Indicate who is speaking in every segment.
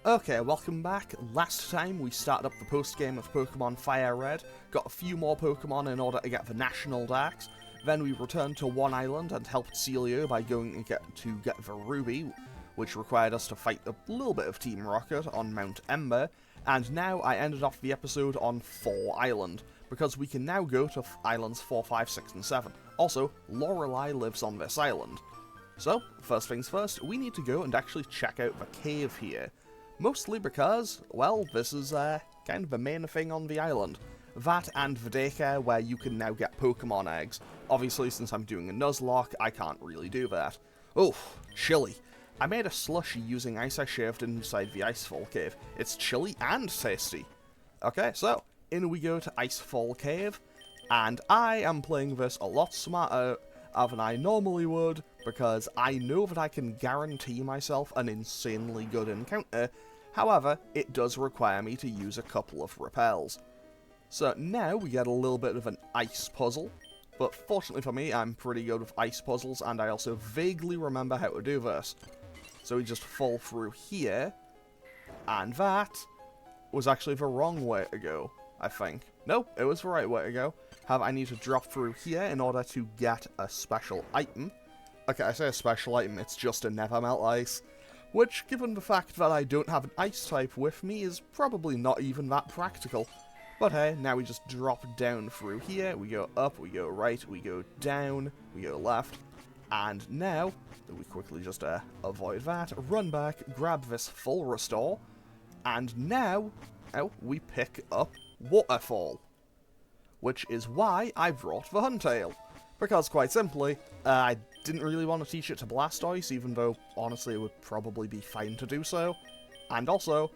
Speaker 1: Okay, welcome back. Last time we started up the post-game of Pokemon Fire Red, got a few more Pokemon in order to get the National Dex, then we returned to one island and helped Celio by going to get the Ruby, which required us to fight a little bit of Team Rocket on Mount Ember, and now I ended off the episode on 4 Island, because we can now go to Islands 4, 5, 6, and 7. Also, Lorelei lives on this island. So, first things first, we need to go and actually check out the cave here. Mostly because, well, this is kind of the main thing on the island. That and the daycare where you can now get Pokemon eggs. Obviously, since I'm doing a Nuzlocke, I can't really do that. Oh, chilly. I made a slushy using ice I shaved inside the Icefall Cave. It's chilly and tasty. Okay, so, in we go to Icefall Cave, and I am playing this a lot smarter than I normally would, because I know that I can guarantee myself an insanely good encounter. However, it does require me to use a couple of repels. So now we get a little bit of an ice puzzle, but fortunately for me, I'm pretty good with ice puzzles, and I also vaguely remember how to do this. So we just fall through here, and that was actually the wrong way to go, I think. No, it was the right way to go. I need to drop through here in order to get a special item. Okay, I say a special item, it's just a Never Melt Ice, which, given the fact that I don't have an ice type with me, is probably not even that practical. But hey, now we just drop down through here, we go up, we go right, we go down, we go left, and now, we quickly just avoid that, run back, grab this full restore, and now, we pick up Waterfall. Which is why I brought the Huntail. Because, quite simply, I didn't really want to teach it to Blastoise, even though, honestly, it would probably be fine to do so. And also,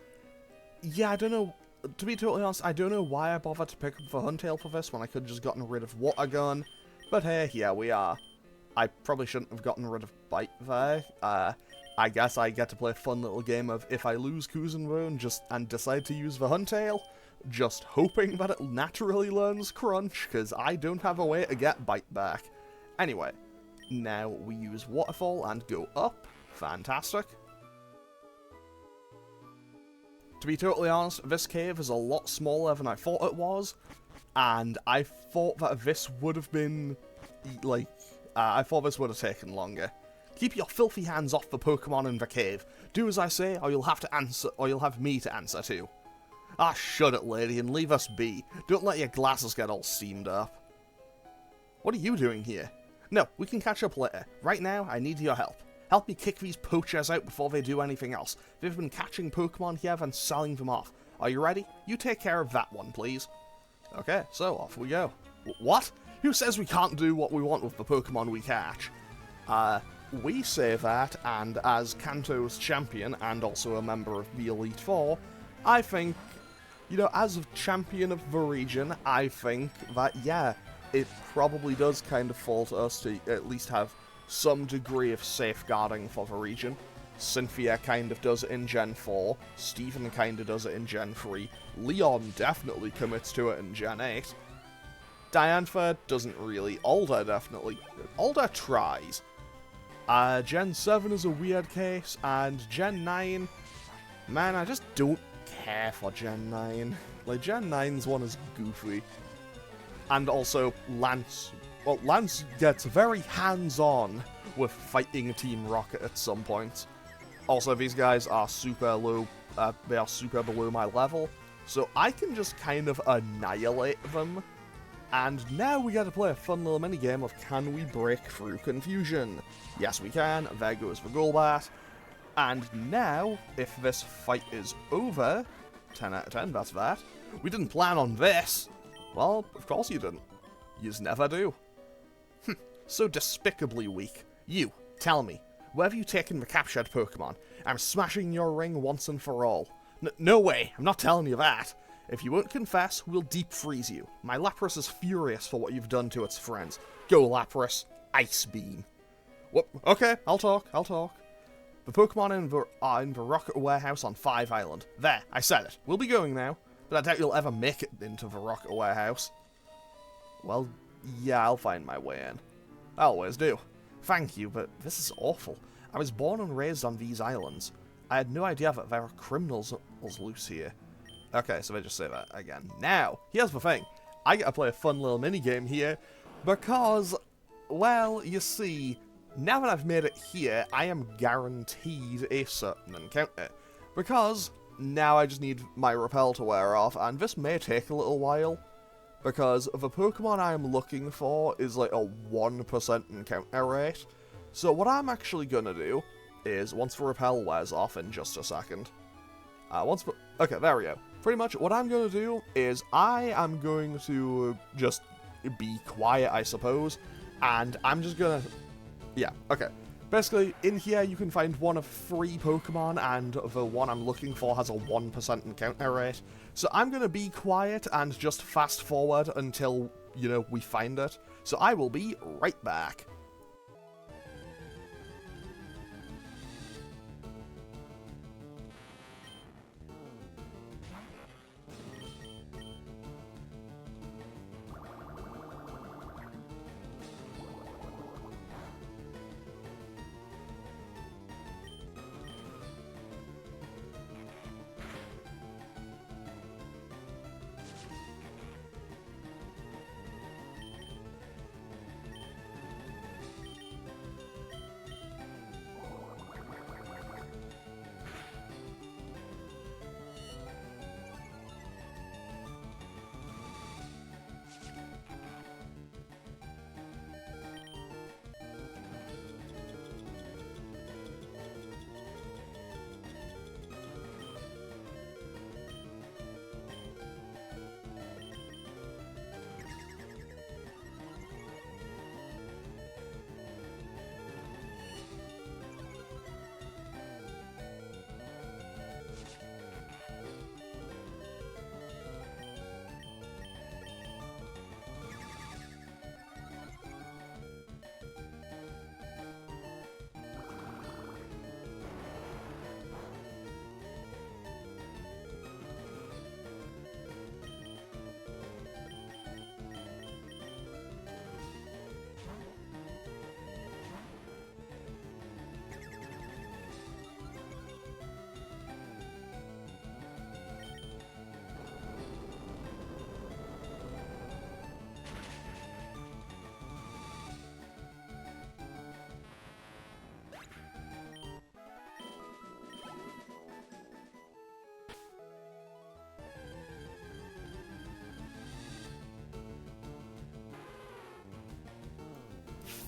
Speaker 1: yeah, I don't know, to be totally honest, I don't know why I bothered to pick up the Huntail for this when I could have just gotten rid of Water Gun. But hey, here we are. I probably shouldn't have gotten rid of Bite there. I guess I get to play a fun little game of if I lose Kuzenbone and decide to use the Huntail, just hoping that it naturally learns Crunch, because I don't have a way to get Bite back. Anyway, now we use Waterfall and go up. Fantastic. To be totally honest, this cave is a lot smaller than I thought it was, and I thought that this would have been, I thought this would have taken longer. Keep your filthy hands off the Pokemon in the cave. Do as I say, or you'll have me to answer to. Ah, shut it, lady, and leave us be. Don't let your glasses get all steamed up. What are you doing here? No, we can catch up later. Right now, I need your help. Help me kick these poachers out before they do anything else. They've been catching Pokemon here and selling them off. Are you ready? You take care of that one, please. Okay, so off we go. What? Who says we can't do what we want with the Pokemon we catch? We say that, and as Kanto's champion, and also a member of the Elite Four, I think, as a champion of the region, I think that, yeah, it probably does kind of fall to us to at least have some degree of safeguarding for the region. Cynthia kind of does it in Gen 4, Stephen kind of does it in Gen 3, Leon definitely commits to it in Gen 8, Diantha doesn't really, Alder definitely, Alder tries. Gen 7 is a weird case, and Gen 9, man, I just don't care for Gen 9. Gen 9's one is goofy. And also, Lance gets very hands-on with fighting Team Rocket at some point. Also, these guys are super low, they are super below my level, so I can just kind of annihilate them. And now we get to play a fun little minigame of can we break through confusion? Yes we can, there goes the Golbat. And now, if this fight is over, 10 out of 10, that's that. We didn't plan on this. Well, of course you didn't. Yous never do. So despicably weak. You, tell me, where have you taken the captured Pokemon? I'm smashing your ring once and for all. No way, I'm not telling you that. If you won't confess, we'll deep freeze you. My Lapras is furious for what you've done to its friends. Go, Lapras. Ice Beam. What? Okay, I'll talk. The Pokemon in the Rocket Warehouse on 5 Island. There, I said it. We'll be going now, but I doubt you'll ever make it into the Rocket Warehouse. Well, yeah, I'll find my way in. I always do. Thank you, but this is awful. I was born and raised on these islands. I had no idea that there are criminals loose here. Okay, so they just say that again. Now, here's the thing. I get to play a fun little minigame here because, well, you see, now that I've made it here, I am guaranteed a certain encounter. Because now I just need my repel to wear off, and this may take a little while. Because the Pokemon I am looking for is like a 1% encounter rate. So what I'm actually gonna do is, once the repel wears off in just a second, okay, there we go. Pretty much what I'm gonna do is I am going to just be quiet, I suppose, and I'm just gonna, yeah, okay. Basically, in here you can find one of 3 Pokemon, and the one I'm looking for has a 1% encounter rate. So I'm gonna be quiet and just fast forward until, you know, we find it. So I will be right back.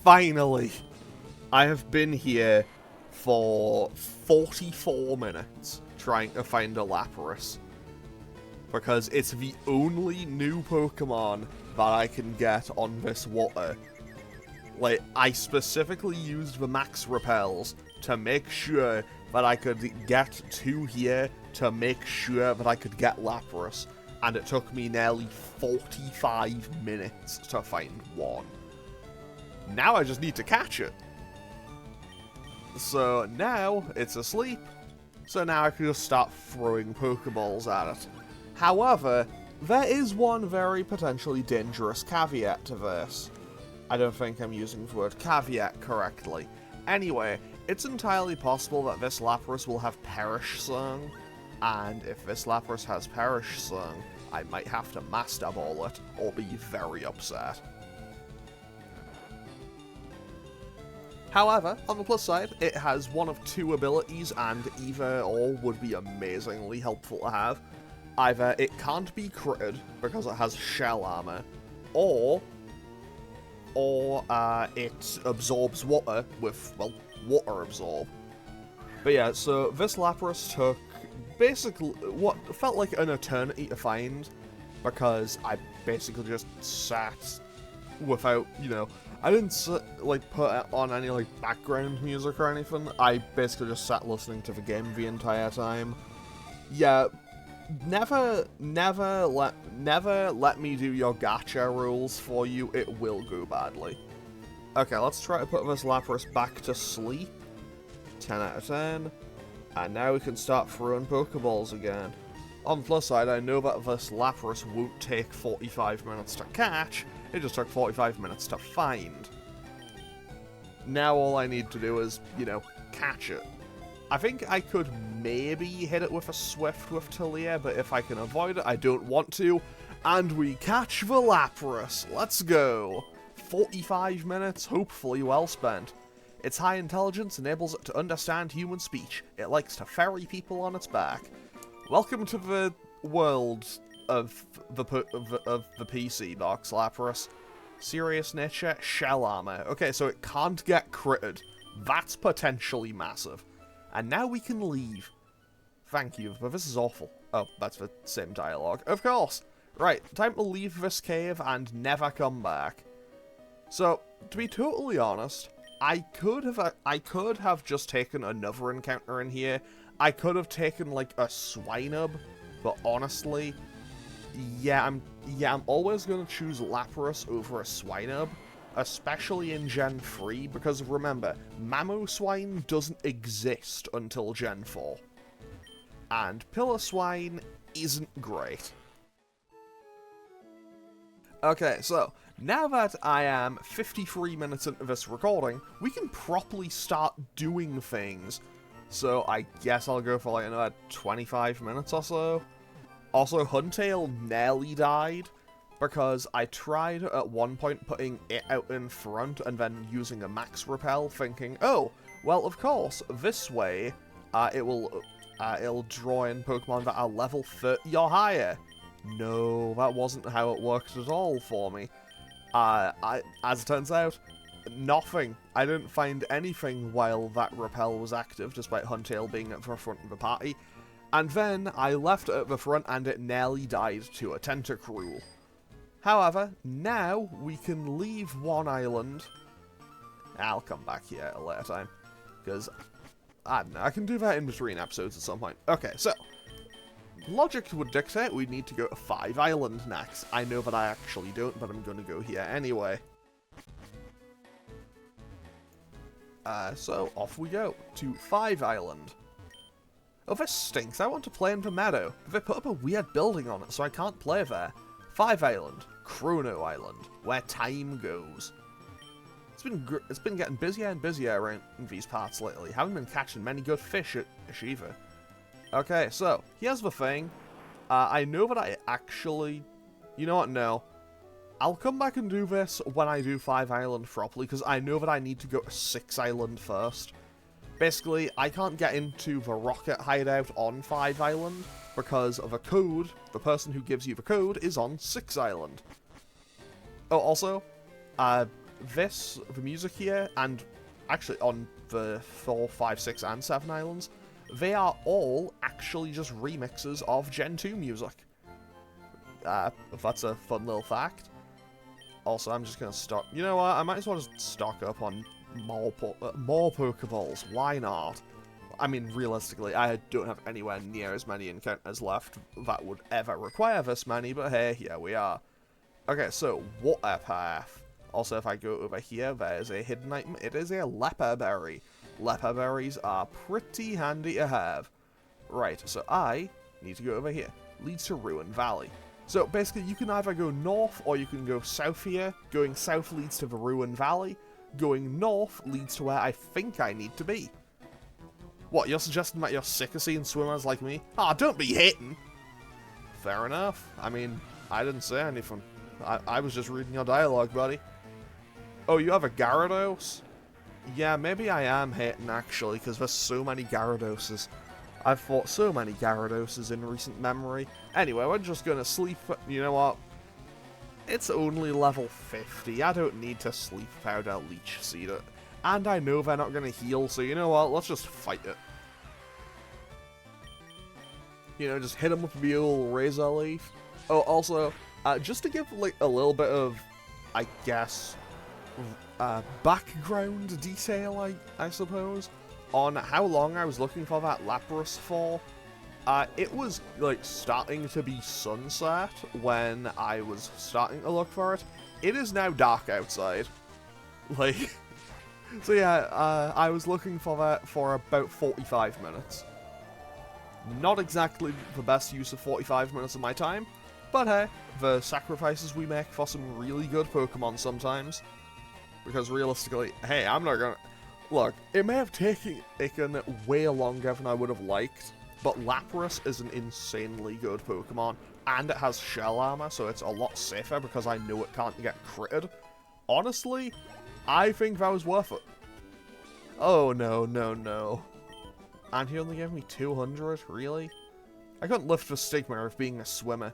Speaker 1: Finally, I have been here for 44 minutes trying to find a Lapras. Because it's the only new Pokemon that I can get on this water. Like, I specifically used the max repels to make sure that I could get to here to make sure that I could get Lapras. And it took me nearly 45 minutes to find one. Now I just need to catch it. So now it's asleep. So now I can just start throwing Pokeballs at it. However, there is one very potentially dangerous caveat to this. I don't think I'm using the word caveat correctly. Anyway, it's entirely possible that this Lapras will have Perish Song. And if this Lapras has Perish Song, I might have to Master Ball it or be very upset. However, on the plus side, it has one of 2 abilities, and either or would be amazingly helpful to have. Either it can't be critted because it has shell armor, or it absorbs water with, well, water absorb. But yeah, so this Lapras took basically what felt like an eternity to find, because I basically just sat without, you know, I didn't, like, put on any, like, background music or anything. I basically just sat listening to the game the entire time. Yeah, never let me do your gacha rules for you. It will go badly. Okay, let's try to put this Lapras back to sleep. 10 out of 10. And now we can start throwing Pokeballs again. On the plus side, I know that this Lapras won't take 45 minutes to catch. It just took 45 minutes to find. Now all I need to do is, you know, catch it. I think I could maybe hit it with a Swift with Talia, but if I can avoid it, I don't want to. And we catch the Lapras. Let's go. 45 minutes, hopefully well spent. Its high intelligence enables it to understand human speech. It likes to ferry people on its back. Welcome to the world of the PC box, Lapras. Serious nature, shell armor. Okay, so it can't get critted. That's potentially massive. And now we can leave. Thank you, but this is awful. Oh, that's the same dialogue. Of course. Right, time to leave this cave and never come back. So, to be totally honest, I could have just taken another encounter in here. I could have taken like a Swinub, but honestly, yeah, I'm always gonna choose Lapras over a Swinub, especially in Gen 3, because remember, Mamoswine doesn't exist until Gen 4. And Piloswine isn't great. Okay, so, now that I am 53 minutes into this recording, we can properly start doing things. So I guess I'll go for like another 25 minutes or so. Also, Huntail nearly died, because I tried at one point putting it out in front and then using a max repel, thinking, oh, well of course, this way, it'll draw in Pokemon that are level 30 or higher. No, that wasn't how it worked at all for me. As it turns out, nothing. I didn't find anything while that repel was active, despite Huntail being at the front of the party. And then I left it at the front and it nearly died to a Tentacruel. However, now we can leave one island. I'll come back here at a later time, because, I don't know, I can do that in between episodes at some point. Okay, so, logic would dictate we need to go to 5 Island next. I know that I actually don't, but I'm going to go here anyway. So, off we go to 5 Island. Oh, this stinks. I want to play in the meadow, but they put up a weird building on it, so I can't play there. 5 Island, Chrono Island, where time goes. It's been getting busier and busier around these parts lately. Haven't been catching many good fish at Shiva. Okay, so, here's the thing. I know that I actually... You know what, no. I'll come back and do this when I do 5 Island properly, because I know that I need to go to 6 Island first. Basically, I can't get into the rocket hideout on 5 Island, because of a code. The person who gives you the code is on 6 Island. Oh, also, the music here, and actually on the 4, 5, 6, and 7 Islands, they are all actually just remixes of Gen 2 music. That's a fun little fact. Also, I'm just gonna stock... You know what? I might as well just stock up on more Pokeballs. Why not? I mean, realistically, I don't have anywhere near as many encounters left that would ever require this many, but hey, here we are. Okay, so, Water Path. Also, if I go over here, there's a hidden item. It is a Leper Berry. Leper Berries are pretty handy to have. Right, so I need to go over here. Leads to Ruin Valley. So basically, you can either go north or you can go south here. Going south leads to the Ruin Valley. Going north leads to where I think I need to be. What, you're suggesting that you're sick of seeing swimmers like me? Ah, don't be hating! Fair enough. I mean, I didn't say anything. I was just reading your dialogue, buddy. Oh, you have a Gyarados? Yeah, maybe I am hating, actually, because there's so many Gyaradoses. I've fought so many Gyaradoses in recent memory. Anyway, we're just gonna sleep. You know what? It's only level 50. I don't need to sleep powder leech seed it. And I know they're not gonna heal, so you know what? Let's just fight it. You know, just hit them with the old Razor Leaf. Oh, also, just to give, like, a little bit of, I guess, background detail, I suppose, on how long I was looking for that Lapras for. It was, like, starting to be sunset when I was starting to look for it. It is now dark outside. Like, so yeah, I was looking for that for about 45 minutes. Not exactly the best use of 45 minutes of my time, but hey, the sacrifices we make for some really good Pokemon sometimes. Because realistically, hey, I'm not gonna... Look, it may have taken way longer than I would have liked, but Lapras is an insanely good Pokemon, and it has shell armor, so it's a lot safer because I know it can't get critted. Honestly, I think that was worth it. Oh, no, no, no. And he only gave me 200? Really? I couldn't lift the stigma of being a swimmer.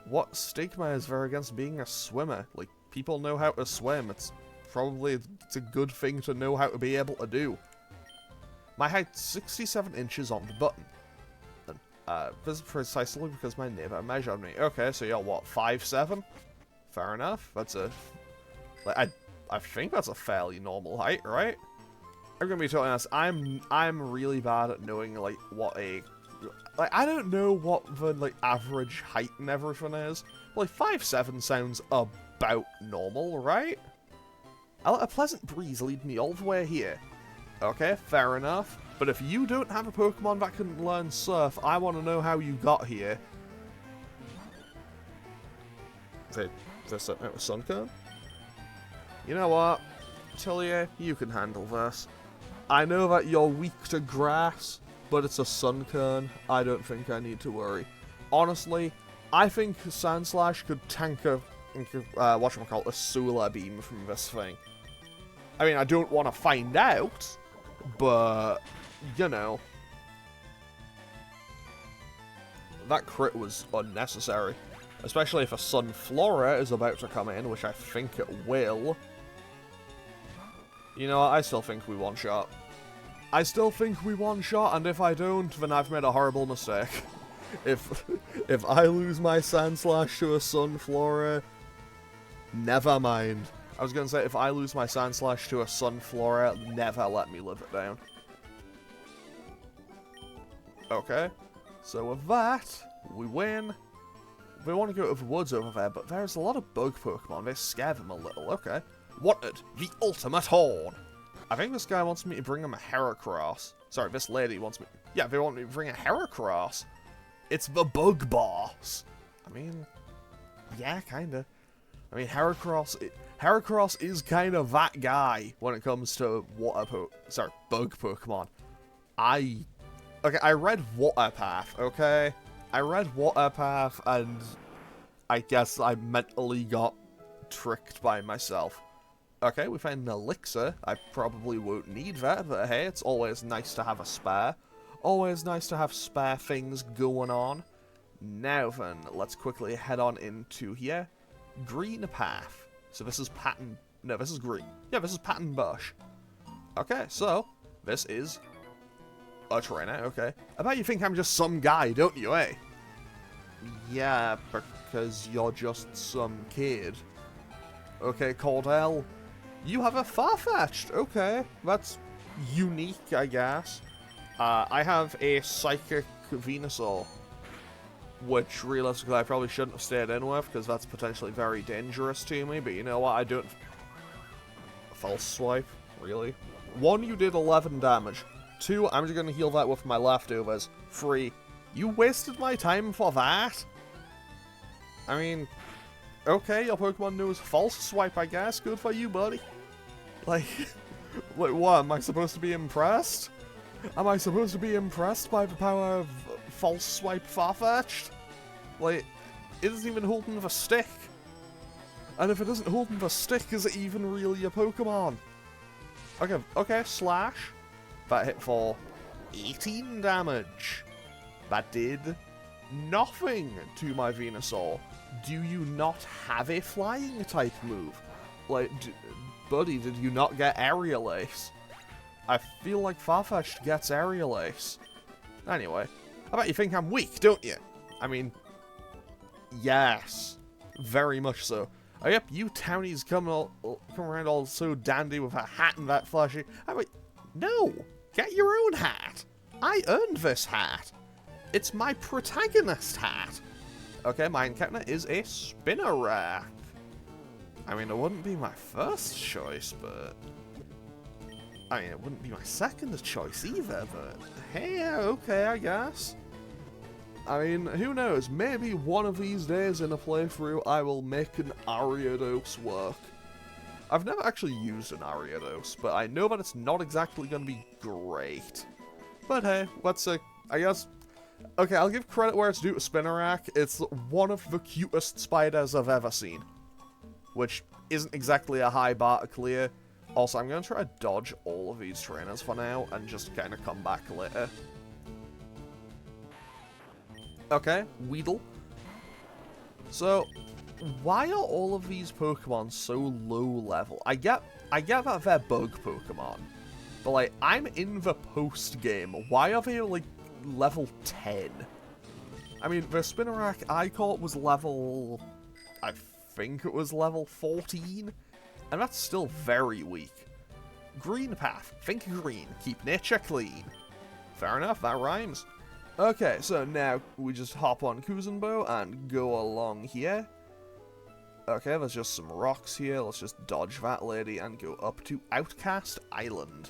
Speaker 1: What stigma is there against being a swimmer? Like, people know how to swim. It's a good thing to know how to be able to do. My height's 67 inches on the button. And, this is precisely because my neighbor measured me. Okay, so you're what, 5'7"? Fair enough. That's a... Like, I think that's a fairly normal height, right? I'm gonna be totally honest, I'm really bad at knowing, like, what a... Like, I don't know what the, like, average height and everything is. Like, 5'7" sounds about normal, right? I let a pleasant breeze lead me all the way here. Okay, fair enough. But if you don't have a Pokemon that can learn Surf, I want to know how you got here. Is this a Sunkern? You know what? Tillia, you can handle this. I know that you're weak to grass, but it's a Sunkern. I don't think I need to worry. Honestly, I think Sandslash could tank a Solar Beam from this thing. I mean, I don't want to find out, but, you know. That crit was unnecessary. Especially if a Sunflora is about to come in, which I think it will. You know what, I still think we one-shot. I still think we one-shot, and if I don't, then I've made a horrible mistake. If I lose my Sandslash to a Sunflora, never mind. I was gonna say, if I lose my Sandslash to a Sunflora, never let me live it down. Okay, so with that, we win. We want to go to the woods over there, but there's a lot of bug Pokemon. They scare them a little. Okay. Wanted, the ultimate horn. I think this guy wants me to bring him a Heracross. Sorry, this lady wants me... Yeah, they want me to bring a Heracross. It's the bug boss. I mean, yeah, kinda. I mean, Heracross is kind of that guy when it comes to bug Pokemon. I read Waterpath, okay? I read Waterpath, and I guess I mentally got tricked by myself. Okay, we found an elixir. I probably won't need that, but hey, it's always nice to have a spare. Always nice to have spare things going on. Now then, let's quickly head on into here. Green path. So this is Pattern... No, this is green. Yeah, this is Pattern Bush. Okay, so, this is a trainer, okay. I bet you think I'm just some guy, don't you, eh? Yeah, because you're just some kid. Okay, Cordell. You have a Farfetch'd. Okay, that's unique, I guess. I have a Psychic Venusaur, which realistically I probably shouldn't have stayed in with, because that's potentially very dangerous to me, but you know what, I don't... False Swipe? Really? 1, you did 11 damage. 2, I'm just going to heal that with my leftovers. 3, you wasted my time for that? I mean... Okay, your Pokemon knows False Swipe, I guess. Good for you, buddy. Like, what? Am I supposed to be impressed? Am I supposed to be impressed by the power of False Swipe Farfetch'd? Like, it isn't even holding the stick. And if it isn't holding the stick, is it even really a Pokemon? Okay, Slash. That hit for 18 damage. That did nothing to my Venusaur. Do you not have a flying type move? Like, buddy, did you not get Aerial Ace? I feel like Farfetch'd gets Aerial Ace. Anyway, I bet you think I'm weak, don't you? I mean, yes. Very much so. Oh, yep, you townies come around all so dandy with a hat and that flashy. I mean, no! Get your own hat! I earned this hat! It's my protagonist hat! Okay, my encounter is a Spinnerack. I mean, it wouldn't be my first choice, but... I mean, it wouldn't be my second choice either, but... Hey, okay, I guess. I mean, who knows? Maybe one of these days in a playthrough, I will make an Ariados work. I've never actually used an Ariados, but I know that it's not exactly going to be great. But hey, let's say, I guess... Okay, I'll give credit where it's due to Spinnerack. It's one of the cutest spiders I've ever seen. Which isn't exactly a high bar to clear. Also, I'm going to try to dodge all of these trainers for now, and just kind of come back later. Okay, Weedle. So... why are all of these Pokemon so low level? I get that they're bug Pokemon, but like, I'm in the post game. Why are they like level 10? I mean, the Spinnerack I caught was level, I think it was level 14, and that's still very weak. Green Path, think green, keep nature clean. Fair enough, that rhymes. Okay, so now we just hop on Kuzenbo and go along here. Okay, there's just some rocks here. Let's just dodge that lady and go up to Outcast Island.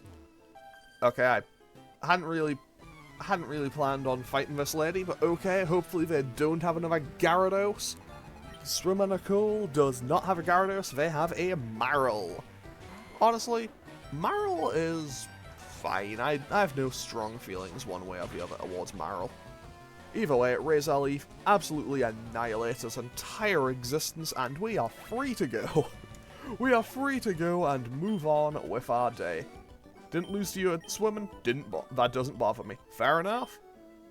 Speaker 1: Okay, I hadn't really planned on fighting this lady, but okay, hopefully they don't have another Gyarados. Nicole does not have a Gyarados, they have a Marill. Honestly, Marill is fine. I have no strong feelings one way or the other towards Marill. Either way, Razor Leaf absolutely annihilates its entire existence, and we are free to go. We are free to go and move on with our day. Didn't lose to you at swimming? That doesn't bother me. Fair enough.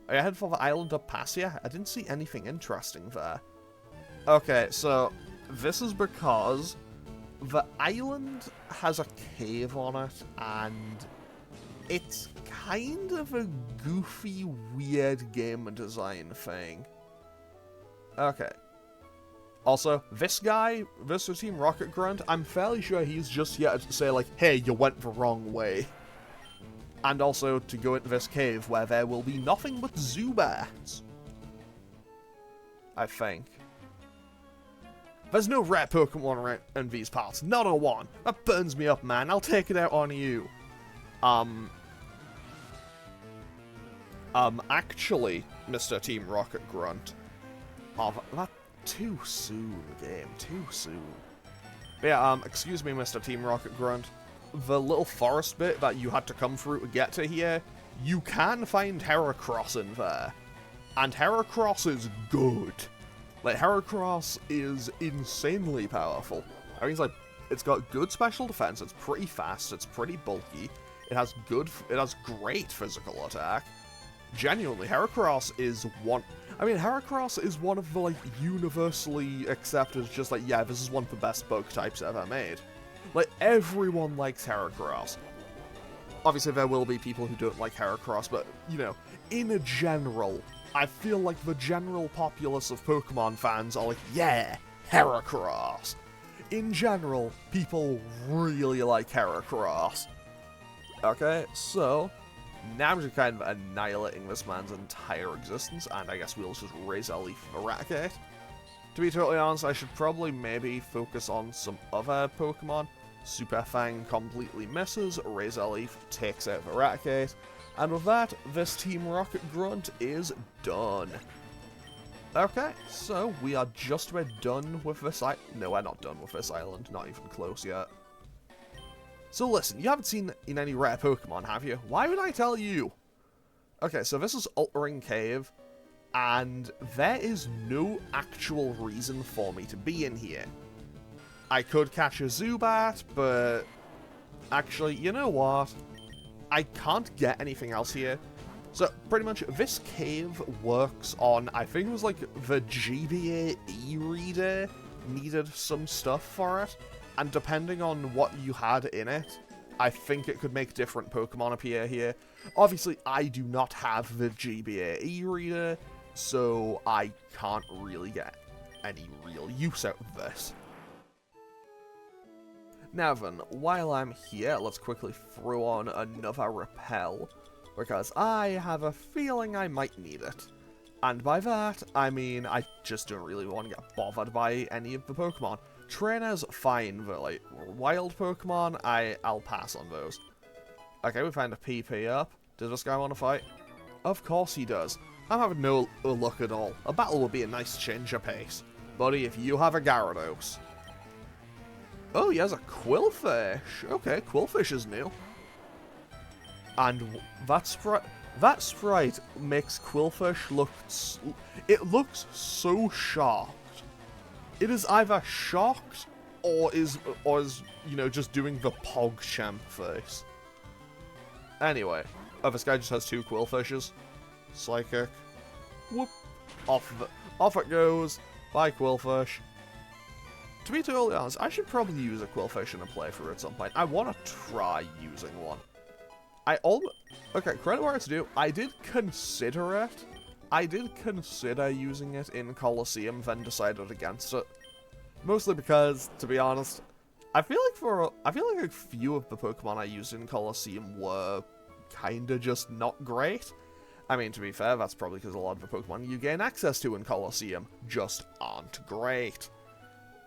Speaker 1: Are you headed for the island of Passia? I didn't see anything interesting there. Okay, so this is because the island has a cave on it, and it's kind of a goofy, weird game design thing. Okay. Also, this guy, this Team Rocket Grunt, I'm fairly sure he's just here to say, like, hey, you went the wrong way. And also to go into this cave where there will be nothing but Zubats. I think. There's no rare Pokemon in these parts, not a one. That burns me up, man. I'll take it out on you. Actually, Mr. Team Rocket Grunt. Oh, that too soon, game. Too soon. But yeah, excuse me, Mr. Team Rocket Grunt. The little forest bit that you had to come through to get to here, you can find Heracross in there. And Heracross is good. Like, Heracross is insanely powerful. I mean, it's got good special defense, it's pretty fast, it's pretty bulky, it has great physical attack. Genuinely, Heracross is one of the, like, universally accepted, just like, yeah, this is one of the best bug types ever made. Like, everyone likes Heracross. Obviously, there will be people who don't like Heracross, but, you know, in a general, I feel like the general populace of Pokemon fans are like, yeah, Heracross. In general, people really like Heracross. Okay, so now I'm just kind of annihilating this man's entire existence, and I guess we'll just Razor Leaf Eradicate. To be totally honest, I should probably maybe focus on some other Pokemon. Super Fang completely misses, Razor Leaf takes out Eradicate, and with that, this Team Rocket Grunt is done. Okay, so we are just about done with this island. No, we're not done with this island, not even close yet. So listen, you haven't seen in any rare Pokemon, have you? Why would I tell you? Okay, so this is Altering Cave, and there is no actual reason for me to be in here. I could catch a Zubat, but actually, you know what? I can't get anything else here. So, pretty much, this cave works on, I think it was like the GBA e-reader needed some stuff for it, and depending on what you had in it, I think it could make different Pokemon appear here. Obviously, I do not have the GBA e-reader, so I can't really get any real use out of this. Now then, while I'm here, let's quickly throw on another Repel, because I have a feeling I might need it. And by that, I mean I just don't really want to get bothered by any of the Pokemon. Trainers, fine, but like, wild Pokemon, I'll pass on those. Okay, we found a PP up. Does this guy want to fight? Of course he does. I'm having no luck at all. A battle would be a nice change of pace. Buddy, if you have a Gyarados. Oh, he has a quillfish. Okay, quillfish is new. And that sprite makes quillfish look... It looks so shocked. It is either shocked or is you know, just doing the PogChamp face. Anyway, oh, this guy just has 2 quillfishes. Psychic. Whoop. Off it goes. Bye, quillfish. To be totally honest, I should probably use a quillfish in a playthrough at some point. I want to try using one. Okay, credit where it's due. I did consider it. I did consider using it in Colosseum, then decided against it. Mostly because, to be honest, I feel like a few of the Pokemon I used in Colosseum were kinda just not great. I mean, to be fair, that's probably because a lot of the Pokemon you gain access to in Colosseum just aren't great.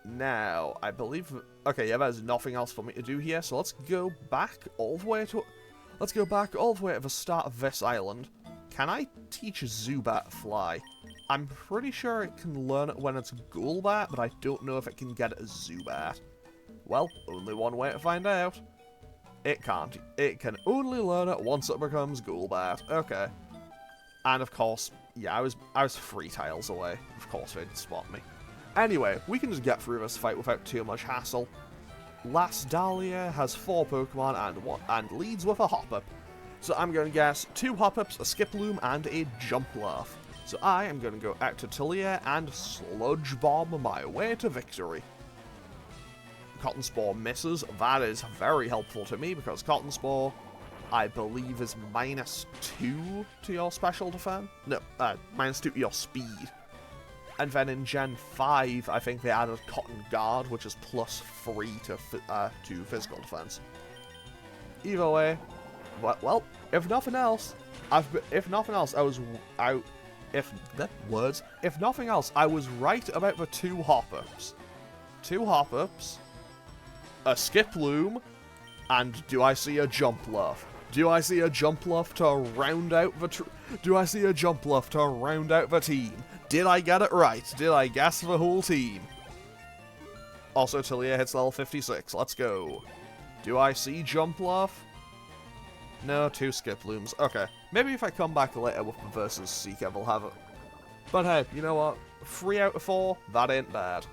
Speaker 1: Now, I believe... Okay, yeah, there's nothing else for me to do here, so let's go back all the way to... Let's go back all the way to the start of this island. Can I teach Zubat Fly? I'm pretty sure it can learn it when it's Golbat, but I don't know if it can get it as Zubat. Well, only one way to find out. It can't. It can only learn it once it becomes Golbat. Okay. And of course, yeah, I was 3 tiles away. Of course they'd spot me. Anyway, we can just get through this fight without too much hassle. Last Dahlia has 4 Pokemon and leads with a Hoppip. So I'm going to guess 2 Hoppips, a Skiploom, and a Jumpluff. So I am going to go out to Talia and Sludge Bomb my way to victory. Cotton Spore misses. That is very helpful to me because Cotton Spore, I believe, is -2 to your special defense. No, -2 to your speed. And then in Gen 5, I think they added Cotton Guard, which is +3 to physical defense. Either way, well, if nothing else, I was right about the 2 Hoppips. 2 Hoppips, a Skiploom, and do I see a Jumpluff? Do I see a Jumpluff to round out the team? Did I get it right? Did I guess the whole team? Also, Talia hits level 56. Let's go. Do I see Jumpluff? No, 2 Skiplooms. Okay. Maybe if I come back later with the versus Seeker, we'll have it. But hey, you know what? 3 out of 4, that ain't bad.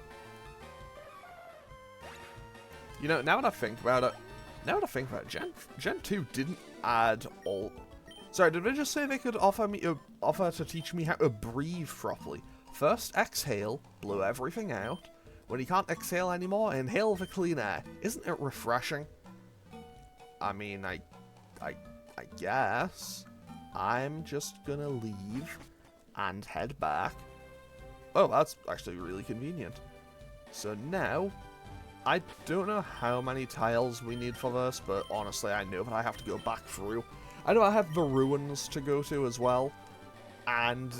Speaker 1: You know, now that I think about it, Gen 2 didn't add all... Sorry, did they just say they could offer to teach me how to breathe properly? First, exhale, blow everything out. When you can't exhale anymore, inhale the clean air. Isn't it refreshing? I mean, I guess. I'm just gonna leave and head back. Oh, that's actually really convenient. So now, I don't know how many tiles we need for this, but honestly, I know that I have to go back through. I know I have the ruins to go to as well, and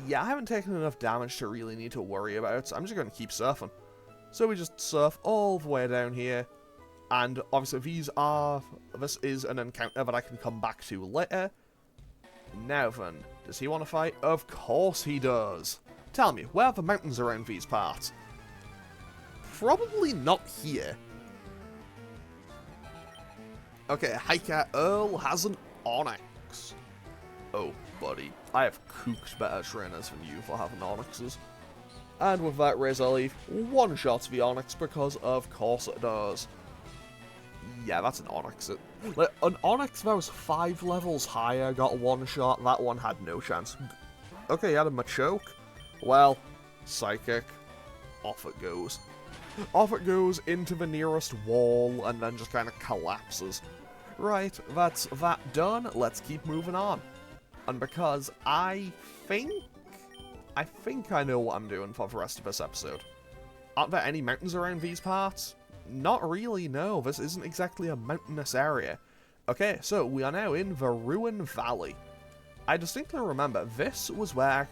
Speaker 1: yeah, I haven't taken enough damage to really need to worry about it, so I'm just going to keep surfing. So we just surf all the way down here, and obviously this is an encounter that I can come back to later. Now then, does he want to fight? Of course he does. Tell me, where are the mountains around these parts? Probably not here. Okay, Hiker Earl has an Onyx. Oh, buddy. I have cooked better trainers than you for having Onyxes. And with that, Razor Leaf one-shots the Onyx because of course it does. Yeah, that's an Onyx. An Onyx that was 5 levels higher got one shot. That one had no chance. Okay, he had a Machoke. Well, Psychic. Off it goes. Off it goes into the nearest wall and then just kind of collapses. Right, that's that done. Let's keep moving on. And because I think I know what I'm doing for the rest of this episode. Aren't there any mountains around these parts? Not really, no. This isn't exactly a mountainous area. Okay, so we are now in the Ruin Valley. I distinctly remember this was where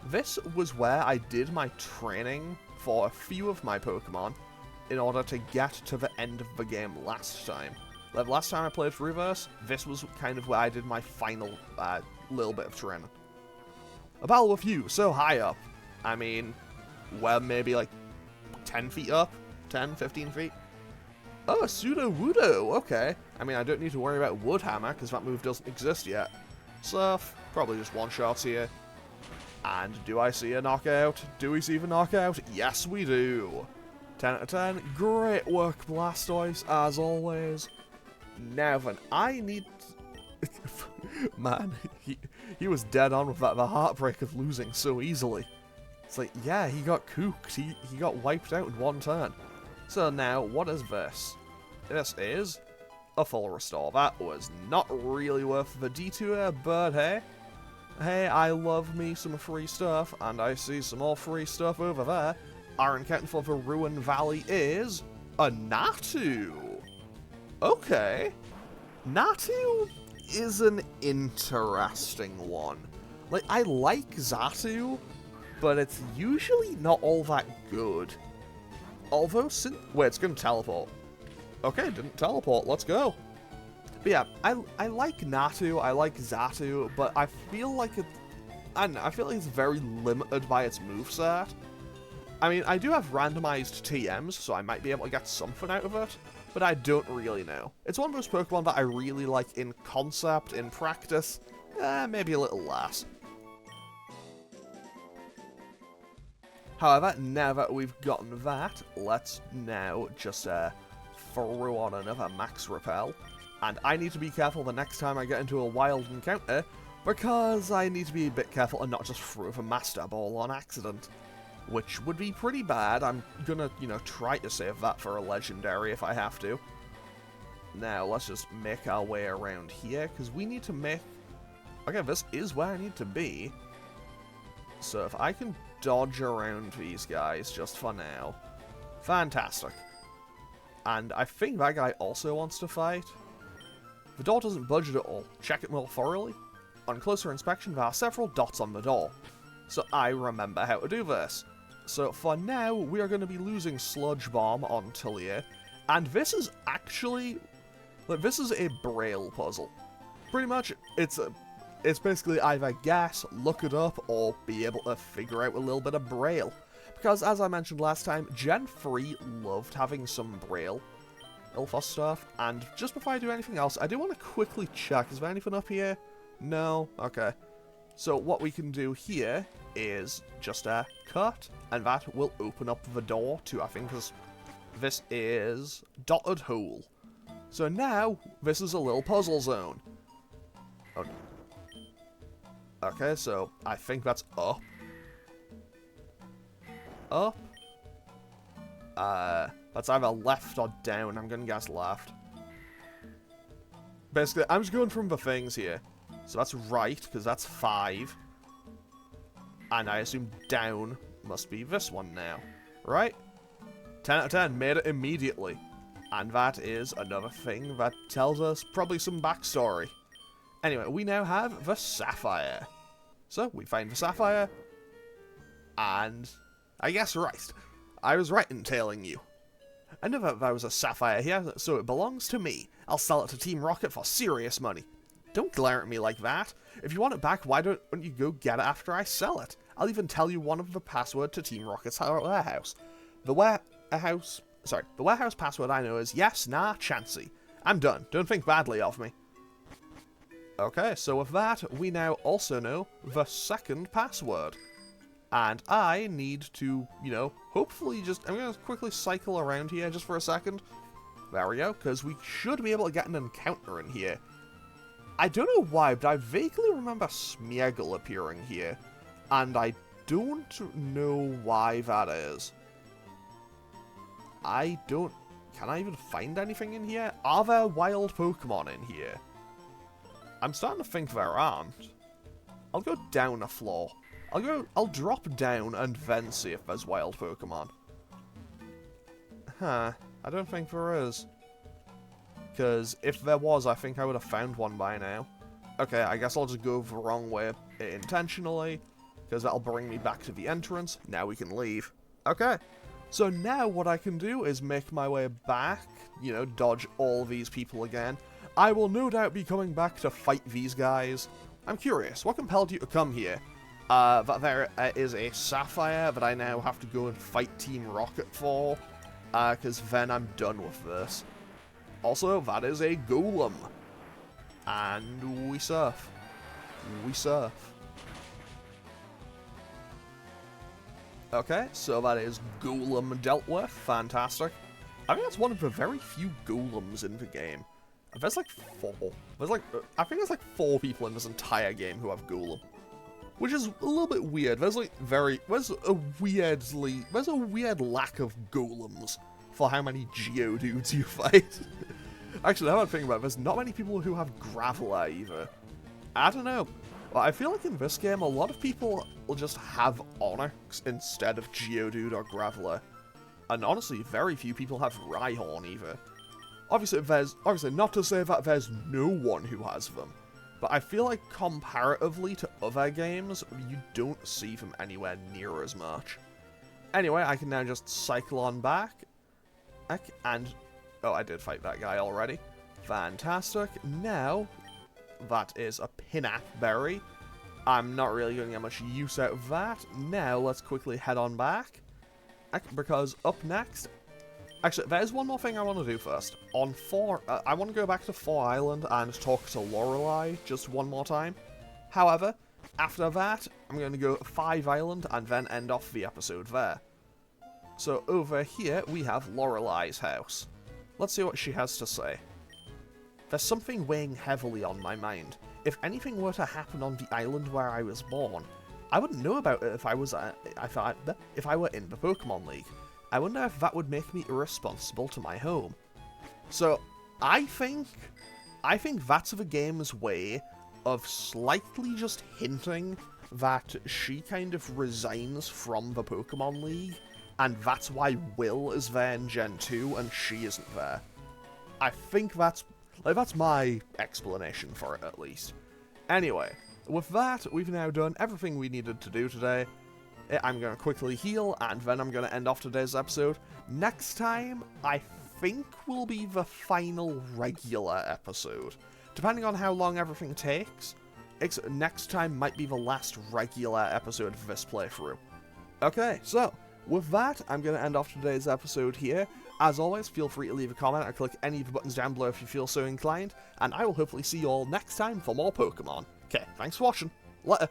Speaker 1: I did my training for a few of my Pokemon in order to get to the end of the game last time. Like, last time I played through this was kind of where I did my final little bit of training. A battle with you, so high up. I mean, well, maybe like 10 feet up. 10, 15 feet. Oh, a pseudo-wudo, okay. I mean, I don't need to worry about Woodhammer, because that move doesn't exist yet. Surf, probably just one-shots here. And do I see a knockout? Do we see the knockout? Yes, we do. 10 out of 10. Great work, Blastoise, as always. Now then, I need... Man, he was dead on with that, the heartbreak of losing so easily. It's like, yeah, he got cooked. He got wiped out in one turn. So now, what is this? This is a full restore. That was not really worth the detour, but hey. Hey, I love me some free stuff, and I see some more free stuff over there. Our encounter for the Ruin Valley is a Natu. Okay. Natu is an interesting one. Like, I like Xatu, but it's usually not all that good. Although, wait, it's gonna teleport. Okay, didn't teleport, let's go. But yeah, I like Natu, I like Xatu, but I feel like I feel like it's very limited by its moveset. I mean, I do have randomized TMs, so I might be able to get something out of it, but I don't really know. It's one of those Pokemon that I really like in concept, in practice, maybe a little less. However, now that we've gotten that, let's now just throw on another Max Repel. And I need to be careful the next time I get into a wild encounter, because I need to be a bit careful and not just throw the Master Ball on accident. Which would be pretty bad. I'm gonna, try to save that for a Legendary if I have to. Now, let's just make our way around here, because we need to make... Okay, this is where I need to be. So if I can dodge around these guys just for now. Fantastic. And I think that guy also wants to fight. The door doesn't budge at all. Check it more thoroughly. On closer inspection, there are several dots on the door. So I remember how to do this. So for now, we are going to be losing Sludge Bomb on Tillia. And this is actually... Like, this is a Braille puzzle. Pretty much, it's basically either guess, look it up, or be able to figure out a little bit of Braille. Because, as I mentioned last time, Gen 3 loved having some Braille Ilfos stuff. And just before I do anything else, I do want to quickly check. Is there anything up here? No? Okay. So what we can do here is just cut, and that will open up the door to, I think this is Dotted Hole. So now, this is a little puzzle zone. Oh, no. Okay, so I think that's up. Up. That's either left or down. I'm gonna guess left. Basically, I'm just going from the things here. So that's right, because that's 5. And I assume down must be this one now. Right? 10 out of 10. Made it immediately. And that is another thing that tells us probably some backstory. Anyway, we now have the Sapphire. So, we find the Sapphire. And I guess right. I was right in telling you. I knew that there was a Sapphire here, so it belongs to me. I'll sell it to Team Rocket for serious money. Don't glare at me like that. If you want it back, why don't you go get it after I sell it? I'll even tell you one of the password to Team Rocket's warehouse. The warehouse password I know is yes, nah, chancy. I'm done. Don't think badly of me. Okay, so with that, we now also know the second password. And I need to, hopefully I'm going to quickly cycle around here just for a second. There we go, because we should be able to get an encounter in here. I don't know why, but I vaguely remember Smeagol appearing here. And I don't know why that is. Can I even find anything in here? Are there wild Pokemon in here? I'm starting to think there aren't. I'll go down a floor. I'll drop down and then see if there's wild Pokemon. Huh, I don't think there is. Because if there was, I think I would have found one by now. Okay, I guess I'll just go the wrong way intentionally, because that'll bring me back to the entrance. Now we can leave. Okay, so now what I can do is make my way back, dodge all these people again. I will no doubt be coming back to fight these guys. I'm curious, what compelled you to come here? That there is a Sapphire that I now have to go and fight Team Rocket for. because then I'm done with this. Also, that is a golem. And we surf. We surf. Okay, so that is golem dealt with. Fantastic. I think that's one of the very few golems in the game. There's like 4. There's like, I think there's like 4 people in this entire game who have golem. Which is a little bit weird. There's like there's a weird lack of golems for how many geodudes you fight. Actually, now I'm thinking about it, there's not many people who have Graveler either. I don't know. Well, I feel like in this game, a lot of people will just have Onyx instead of Geodude or Graveler. And honestly, very few people have Rhyhorn either. Obviously, not to say that there's no one who has them, but I feel like comparatively to other games, you don't see them anywhere near as much. Anyway, I can now just cycle on back, and... Oh, I did fight that guy already. Fantastic. Now, that is a Pinap Berry. I'm not really going to get much use out of that. Now, let's quickly head on back, because up next... Actually, there's one more thing I want to do first. On 4... I want to go back to 4 Island and talk to Lorelei just one more time. However, after that, I'm going to go 5 Island and then end off the episode there. So over here, we have Lorelei's house. Let's see what she has to say. There's something weighing heavily on my mind. If anything were to happen on the island where I was born, I wouldn't know about it if I were in the Pokemon League. I wonder if that would make me irresponsible to my home. So, I think that's the game's way of slightly just hinting that she kind of resigns from the Pokemon League, and that's why Will is there in Gen 2 and she isn't there. I think that's my explanation for it, at least. Anyway, with that, we've now done everything we needed to do today. I'm going to quickly heal, and then I'm going to end off today's episode. Next time, I think will be the final regular episode. Depending on how long everything takes, next time might be the last regular episode of this playthrough. Okay, so, with that, I'm going to end off today's episode here. As always, feel free to leave a comment or click any of the buttons down below if you feel so inclined, and I will hopefully see you all next time for more Pokemon. Okay, thanks for watching. Later.